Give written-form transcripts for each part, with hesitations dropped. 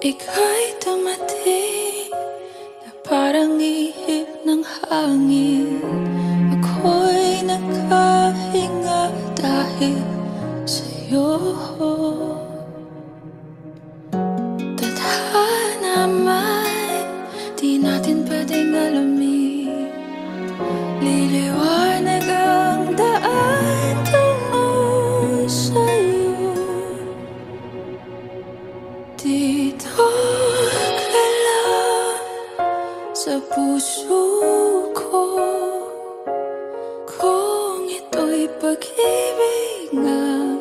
Ika'y dumating na parang ihip ng hangin. Ako'y nagkahinga dahil sa'yo. Tadhana man, di natin pwedeng alamin. Liliwanag ang daan tungo sa'yo. Dito ka lang sa puso ko. Kung ito'y pag-ibig nga,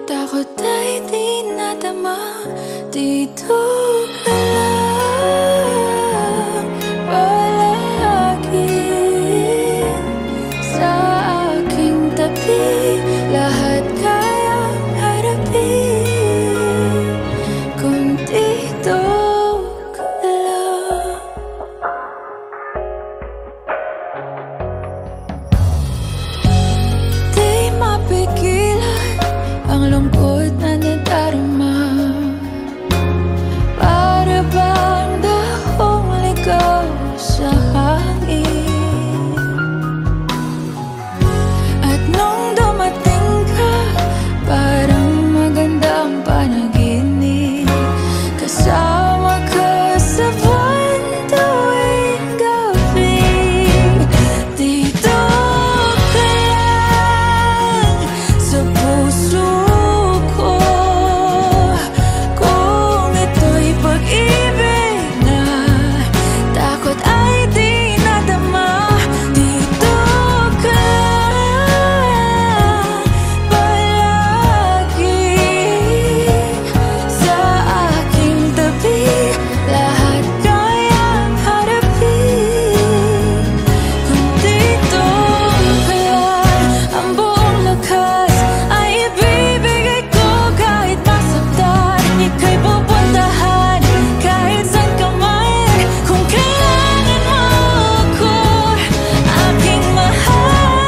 takot ay di nadama. Dito ka lang palagi sa aking tabi. Lahat kayang harapin kung dito ka lang. Di mapigilan ang lungkot na nadarama. Para bang dahong ligaw sa hangin. At nung dumating ka, parang magandang panaginip. Kasama ka sa buwan tuwing gabi. Dito ka lang sa puso ko. Kung ito'y pag-ibig na, takot ay di nadama. Dito ka lang palagi sa aking tabi. Lahat kayang harapin kung dito ka lang. Ang buong lakas ay ibibigay ko kahit masaktan. Ika'y pupuntahan kahit saan ka man. Kung kailangan mo ako, aking mahal.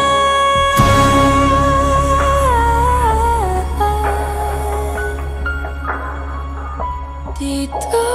Dito